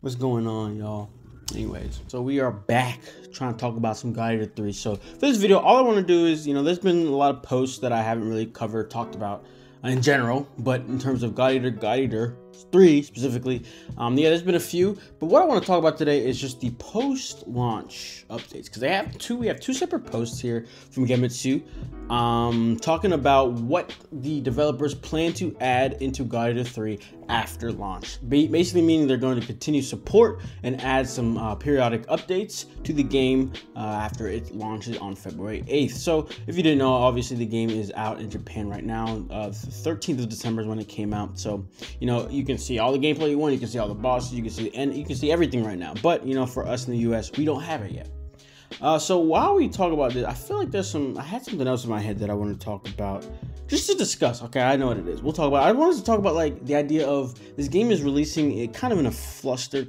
What's going on, y'all? Anyways, so we are back trying to talk about some God Eater 3. So for this video, all I want to do is, there's been a lot of posts that I haven't really talked about in general, but in terms of God Eater 3 specifically, yeah, there's been a few. But what I want to talk about today is just the post-launch updates, because we have two separate posts here from JAMSQUAD, talking about what the developers plan to add into God Eater 3 after launch. Basically meaning they're going to continue support and add some periodic updates to the game after it launches on February 8th. So if you didn't know, obviously the game is out in Japan right now. The 13th of December is when it came out. So, you can see all the gameplay you want, you can see all the bosses, you can see everything right now. But, for us in the US, we don't have it yet. So while we talk about this, I feel like I had something else in my head that I wanted to talk about, just to discuss. Okay, I know what it is. We'll talk about it. I wanted to talk about like the idea of this game is releasing it kind of in a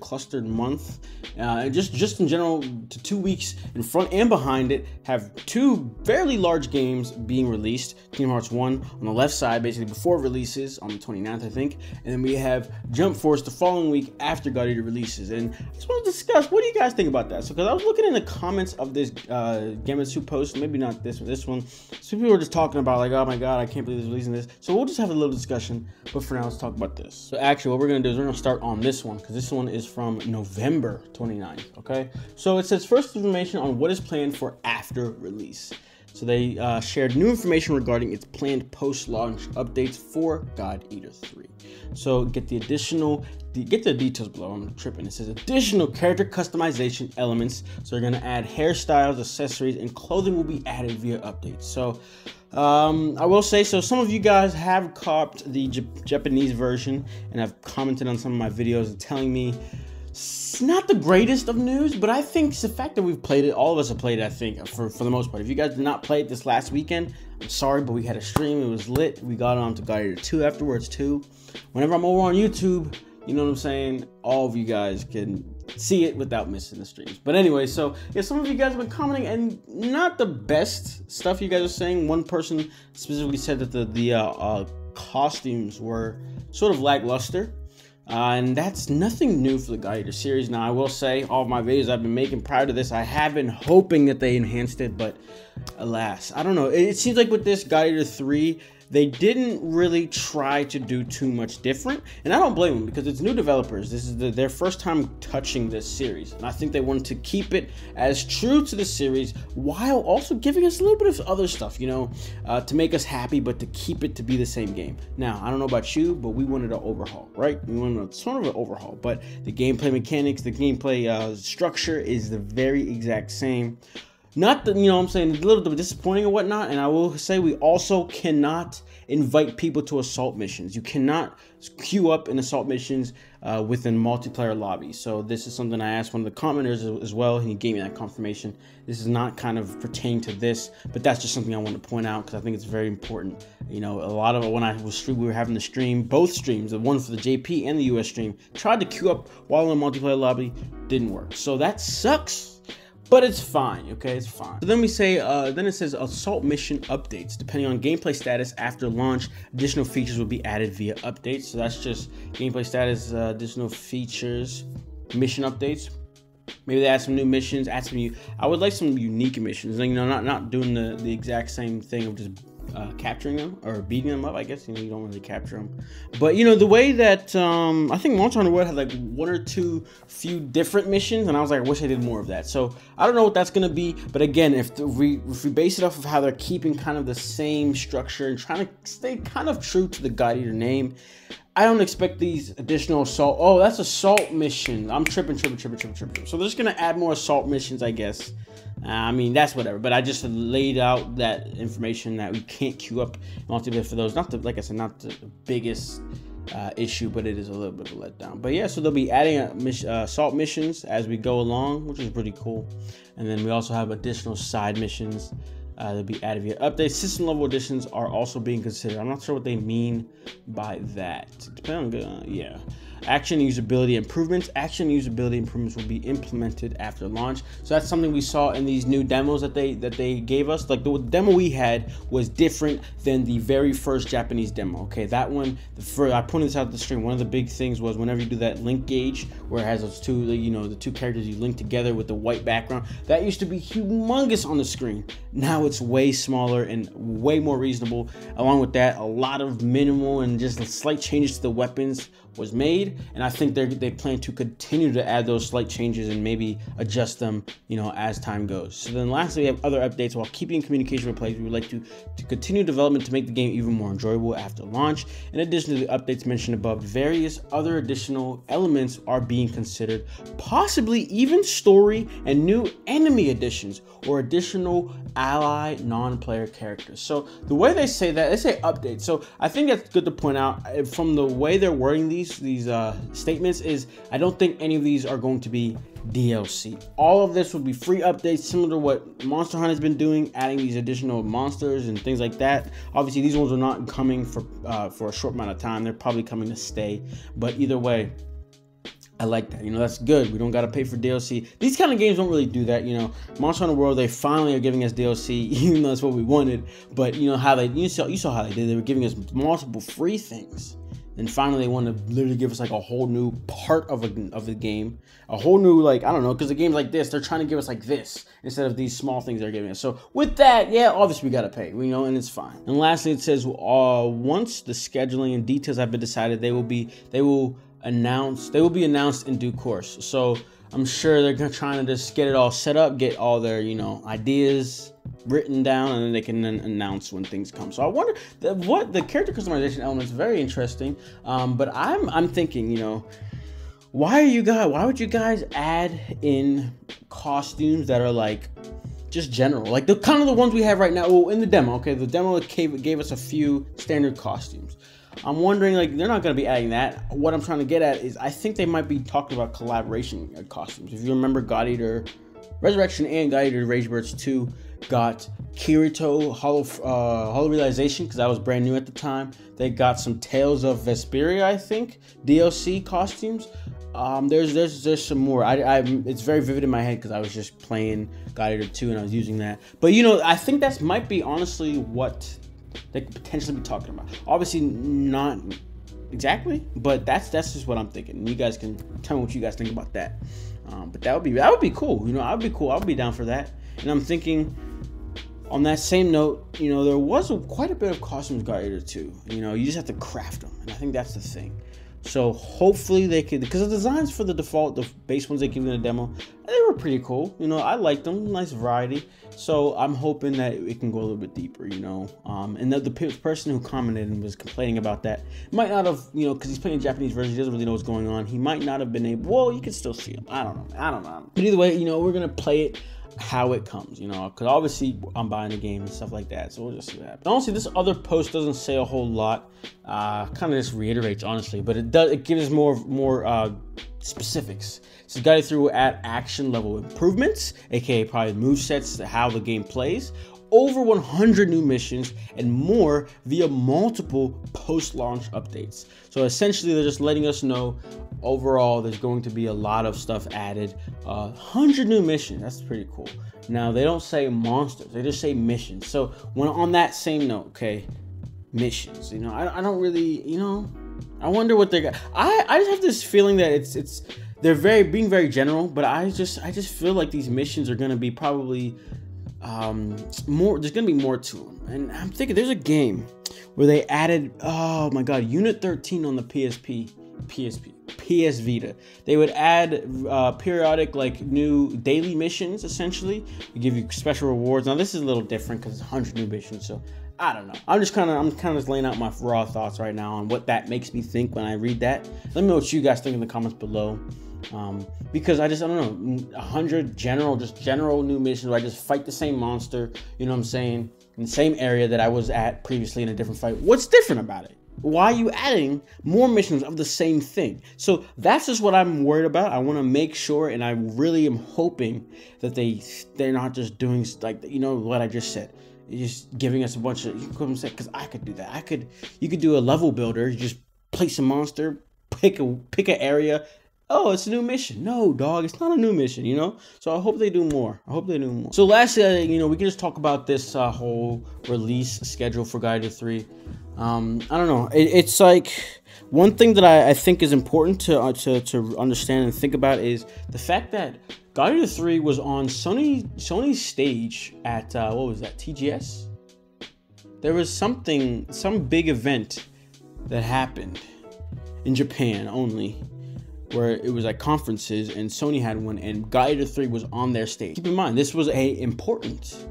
clustered month. Just in general, to 2 weeks in front and behind it have two fairly large games being released. Kingdom Hearts 1 on the left side, basically before it releases on the 29th, I think. And then we have Jump Force the following week after God Eater releases. And I just want to discuss, what do you guys think about that? So, because I was looking in the comments of this JAMSQUAD post, maybe not this one. Some people were just talking about like, oh my god, I can't believe it's releasing this. So we'll just have a little discussion. But for now, let's talk about this. So actually, what we're going to do is we're going to start on this one, because this one is from November 29th, okay? So it says, first information on what is planned for after release. So they shared new information regarding its planned post-launch updates for God Eater 3. So get the details below. I'm tripping. It says additional character customization elements. So they're going to add hairstyles, accessories, and clothing will be added via updates. So I will say, so some of you guys have copped the Japanese version and have commented on some of my videos and telling me it's not the greatest of news, but I think it's the fact that we've played it. All of us have played it, I think, for the most part. If you guys did not play it this last weekend, I'm sorry, but we had a stream. It was lit. We got on to God Eater 2 afterwards, too. Whenever I'm over on YouTube, you know what I'm saying? All of you guys can see it without missing the streams. But anyway, so yeah, some of you guys have been commenting, and not the best stuff you guys are saying. One person specifically said that the costumes were sort of lackluster. And that's nothing new for the God Eater series. Now, I will say, all of my videos I've been making prior to this, I have been hoping that they enhanced it, but alas, I don't know. It seems like with this God Eater 3, they didn't really try to do too much different, and I don't blame them, because it's new developers. This is their first time touching this series, and I think they wanted to keep it as true to the series while also giving us a little bit of other stuff, to make us happy, but to keep it to be the same game. Now, I don't know about you, but we wanted an overhaul, right? We wanted sort of an overhaul, but the gameplay mechanics, the gameplay structure is the very exact same. Not that, I'm saying, a little bit disappointing or whatnot, and I will say we also cannot invite people to assault missions. You cannot queue up in assault missions within multiplayer lobbies. So this is something I asked one of the commenters as well, and he gave me that confirmation. This is not kind of pertaining to this, but that's just something I want to point out, because I think it's very important. A lot of it, when we were having the stream, both streams, the one for the JP and the US stream, tried to queue up while in a multiplayer lobby, didn't work. So that sucks. But it's fine, okay? It's fine. So then we say, then it says assault mission updates. Depending on gameplay status after launch, additional features will be added via updates. So that's just gameplay status, additional features, mission updates. Maybe they add some new missions, I would like some unique missions. Not doing the exact same thing of just capturing them or beating them up. I guess you don't really capture them, but the way that I think Monster Hunter World had like one or two few different missions, and I was like, I wish I did more of that. So I don't know what that's gonna be, but again, if we base it off of how they're keeping kind of the same structure and trying to stay kind of true to the God Eater name, I don't expect these additional assault. Oh, that's assault mission. I'm tripping. So they're just gonna add more assault missions, I guess. That's whatever, but I just laid out that information that we can't queue up multiplayer for those. Like I said, not the biggest issue, but it is a little bit of a letdown. But yeah, so they'll be adding assault missions as we go along, which is pretty cool. And then we also have additional side missions they'll be added via updates. System level additions are also being considered. I'm not sure what they mean by that. Depending on, yeah. Action and usability improvements. Action and usability improvements will be implemented after launch. So that's something we saw in these new demos that they gave us. Like the demo we had was different than the very first Japanese demo. Okay, that one, I pointed this out the stream. One of the big things was whenever you do that link gauge, where it has those two, you know, the two characters you link together with the white background, that used to be humongous on the screen. Now it's way smaller and way more reasonable. Along with that, a lot of minimal and just slight changes to the weapons was made, and I think they plan to continue to add those slight changes and maybe adjust them, you know, as time goes. So then lastly, we have other updates. While keeping communication with players, we would like to continue development to make the game even more enjoyable after launch. In addition to the updates mentioned above, various other additional elements are being considered, possibly even story and new enemy additions or additional ally non-player characters. So the way they say that, they say updates. So I think that's good to point out from the way they're wording these statements is I don't think any of these are going to be DLC. All of this will be free updates, similar to what Monster Hunter has been doing, adding these additional monsters and things like that. Obviously, these ones are not coming for a short amount of time. They're probably coming to stay. But either way, I like that. You know, that's good. We don't got to pay for DLC. These kind of games don't really do that. You know, Monster Hunter World, they finally are giving us DLC, even though that's what we wanted. But you know how you saw how they did. They were giving us multiple free things. And finally, they want to literally give us like a whole new part of the game, a whole new, like, I don't know, because the games like this, they're trying to give us like this instead of these small things they're giving us. So with that, yeah, obviously we got to pay, you know, and it's fine. And lastly, it says once the scheduling and details have been decided, they will be announced in due course. So I'm sure they're trying to just get it all set up, get all their, you know, ideas written down, and then they can then announce when things come. So I wonder what the character customization element is very interesting. But I'm thinking, you know, why would you guys add in costumes that are like just general, like the kind of the ones we have right now? Well, in the demo, okay, the demo gave us a few standard costumes. I'm wondering, like, they're not going to be adding that. What I'm trying to get at is I think they might be talking about collaboration costumes. If you remember, God Eater Resurrection and God Eater Rage Birds 2 got Kirito Hollow Realization, because that was brand new at the time. They got some Tales of Vesperia, I think, DLC costumes. There's some more. It's very vivid in my head because I was just playing God Eater 2 and I was using that. But you know, I think that might be honestly what they could potentially be talking about. Obviously not exactly, but that's just what I'm thinking. You guys can tell me what you guys think about that. But that would be cool. You know, I'd be cool. I'd be down for that. And I'm thinking, on that same note, you know, there was quite a bit of costumes God Eater 2. You know, you just have to craft them, and I think that's the thing. So hopefully they could, because the designs for the base ones they gave in the demo, they were pretty cool. You know, I liked them, nice variety. So I'm hoping that it can go a little bit deeper, you know. And the person who commented and was complaining about that might not have, you know, because he's playing Japanese version, he doesn't really know what's going on. He might not have been able, well, you can still see him. I don't know. But either way, you know, we're going to play it how it comes, you know, because obviously I'm buying the game and stuff like that, so we'll just see what happens. Honestly, this other post doesn't say a whole lot, kind of just reiterates, honestly, but it gives more specifics. So guided through at action level improvements, aka probably movesets, how the game plays, over 100 new missions, and more via multiple post-launch updates. So essentially, they're just letting us know overall there's going to be a lot of stuff added. 100 new missions, that's pretty cool. Now, they don't say monsters, they just say missions. So when on that same note, okay, missions, you know, I don't really, you know, I wonder what they're gonna, I just have this feeling that they're being very general, but I just feel like these missions are gonna be probably more, there's gonna be more to them. And I'm thinking there's a game where they added, oh my god, Unit 13 on the PS Vita. They would add periodic, like, new daily missions, essentially. They give you special rewards. Now this is a little different because it's 100 new missions, so I don't know. I'm kind of just laying out my raw thoughts right now on what that makes me think when I read that. Let me know what you guys think in the comments below. Because I don't know, 100 general new missions where I just fight the same monster, you know what I'm saying, in the same area that I was at previously in a different fight. What's different about it? Why are you adding more missions of the same thing? So that's just what I'm worried about. I want to make sure, and I really am hoping that they're not just doing, like, you know what I just said, just giving us a bunch of, because I could do that. You could do a level builder, you just place a monster, pick an area. Oh, it's a new mission. No, dog, it's not a new mission, you know? So I hope they do more. I hope they do more. So lastly, you know, we can just talk about this whole release schedule for Guided 3. I don't know. It's like one thing that I think is important to understand and think about is the fact that Guided 3 was on Sony's stage at what was that, TGS? There was some big event that happened in Japan only, where it was like conferences, and Sony had one, and Guided 3 was on their stage. Keep in mind, this was a important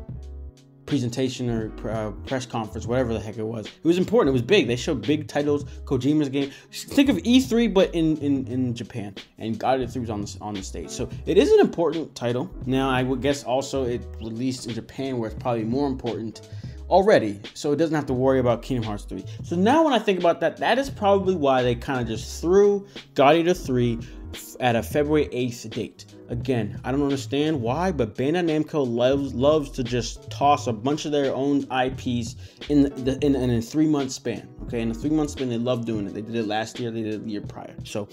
presentation or press conference, whatever the heck it was. It was important. It was big. They showed big titles, Kojima's game. Think of E3, but in Japan, and Guided 3 was on the stage. So it is an important title. Now, I would guess also it released in Japan, where it's probably more important already, so it doesn't have to worry about Kingdom Hearts 3. So now when I think about that, that is probably why they kind of just threw Guardian 3 at a February 8th date. Again, I don't understand why, but Bandai Namco loves to just toss a bunch of their own IPs in a 3-month span. Okay, in a 3-month span, they love doing it. They did it last year, they did it the year prior. So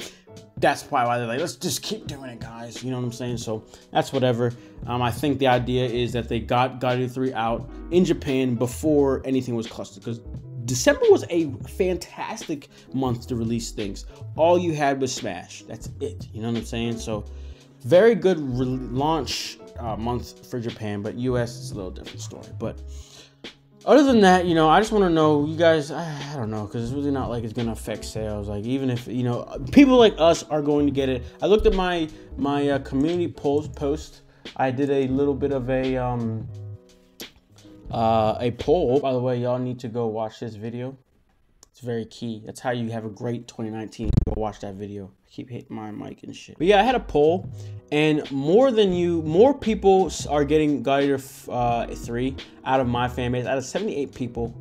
that's why they're like, let's just keep doing it, guys. You know what I'm saying? So that's whatever. I think the idea is that they got Guardian 3 out in Japan before anything was clustered, because December was a fantastic month to release things. All you had was Smash. That's it. You know what I'm saying? So very good launch month for Japan, but US is a little different story. But other than that, you know, I just want to know, you guys, I don't know, because it's really not like it's going to affect sales. Like, even if, you know, people like us are going to get it. I looked at my community post. I did a little bit of a poll. By the way, y'all need to go watch this video. It's very key. That's how you have a great 2019. Go watch that video. I keep hitting my mic and shit. But yeah, I had a poll, and more people are getting Guardian 3 out of my fan base. Out of 78 people,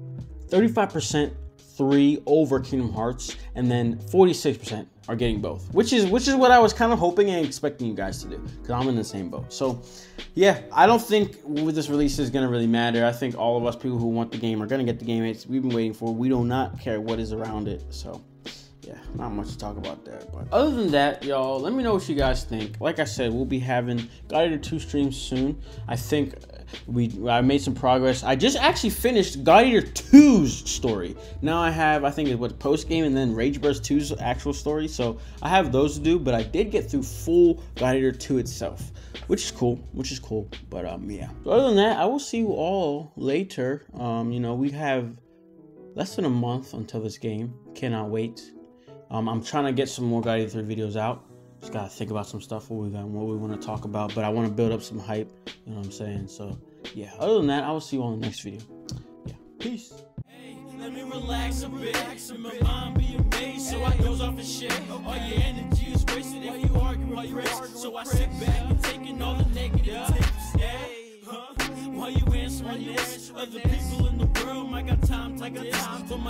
35% 3 over Kingdom Hearts, and then 46% are getting both, which is what I was kind of hoping and expecting you guys to do, because I'm in the same boat. So yeah, I don't think with this release is going to really matter. I think all of us people who want the game are going to get the game. We've been waiting for it. We do not care what is around it. So yeah, not much to talk about there. But other than that, y'all, let me know what you guys think. Like I said, we'll be having Guardian 2 streams soon. I think I made some progress. I just actually finished Guardian 2's story. Now I think it's what, post game and then Rage Burst 2's actual story. So I have those to do, but I did get through full Guardian 2 itself, which is cool. But yeah. So other than that, I will see you all later. You know, we have less than a month until this game. Cannot wait. I'm trying to get some more Guardian 3 videos out. Just gotta think about some stuff what we want to talk about, but I want to build up some hype. You know what I'm saying? So yeah. Other than that, I will see you all in the next video. Yeah. Peace. Hey, let me relax a bit. My mind be amazed, so I goes off and shit. All your energy is wasted if you argue with Chris. So I sit back and taking all the negative tips. Hey, while you answering this, other people in the world might got time for my